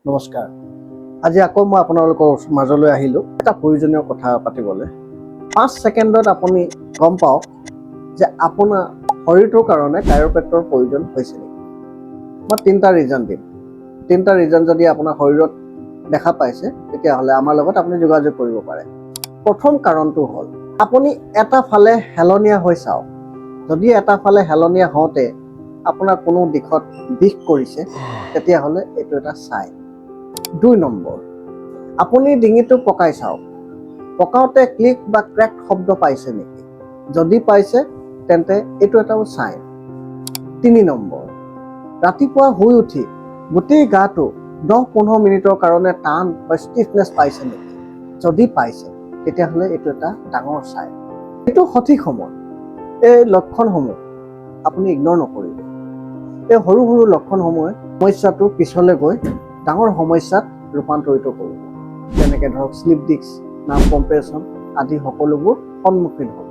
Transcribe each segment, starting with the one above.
নমস্কাৰ। আজি আকৌ মই আপোনালোকৰ মাজলৈ আহিলোঁ এটা প্ৰয়োজনীয় কথা পাতিবলৈ। 5 ছেকেণ্ডত আপুনি গম পাওক যে আপোনাৰ শৰীৰটোৰ কাৰণে কাইৰোপ্ৰেক্টৰৰ প্ৰয়োজন হৈছে নেকি। মই 3টা ৰিজন দিম। 3টা ৰিজন যদি আপোনাৰ শৰীৰত দেখা পাইছে তেতিয়াহ'লে আমাৰ লগত আপুনি যোগাযোগ কৰিব পাৰে। প্ৰথম কাৰণটো হ'ল আপুনি এটা ফালে হেলনীয়া হৈ চাওক। যদি এটা ফালে হেলনীয়া হওঁতে আপোনাৰ কোনো দিশত বিষ কৰিছে তেতিয়াহ'লে এইটো এটা চাইন। 2 নম্বৰ, আপুনি ডিঙিটো পকাই চাওক। পকাওঁতে ক্লিক বা ক্ৰেক শব্দ পাইছে নেকি? যদি পাইছে তেন্তে এইটো এটাও চাইন। 3 নম্বৰ, ৰাতিপুৱা শুই উঠি গোটেই গাটো 10-15 মিনিটৰ কাৰণে টান বা ষ্টিফনেছ পাইছে নেকি? যদি পাইছে তেতিয়াহ'লে এইটো এটা ডাঙৰ চাইন। এইটো সঠিক সময়। এই লক্ষণসমূহ আপুনি ইগনৰ নকৰিব। এই সৰু সৰু লক্ষণসমূহে সমস্যাটো পিছলৈ গৈ ডাঙৰ সমস্যাত ৰূপান্তৰিত কৰিব। যেনেকৈ ধৰক শ্লিপ ডিস্ক, নাৰ্ভ কম্প্ৰেছন আদি সকলোবোৰ সন্মুখীন হ'ব।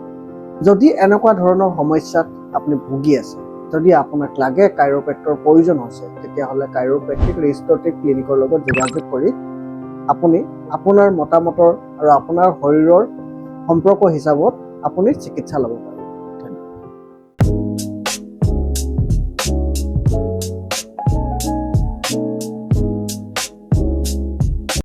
যদি এনেকুৱা ধৰণৰ সমস্যাত আপুনি ভুগি আছে, যদি আপোনাক লাগে কাইৰোপ্ৰেক্টৰৰ প্ৰয়োজন হৈছে, তেতিয়াহ'লে কাইৰোপ্ৰেক্টিক ৰিষ্ট'ৰেটিভ ক্লিনিকৰ লগত যোগাযোগ কৰি আপুনি আপোনাৰ মতামতৰ আৰু আপোনাৰ শৰীৰৰ সম্পৰ্ক হিচাপত আপুনি চিকিৎসা ল'ব পাৰে।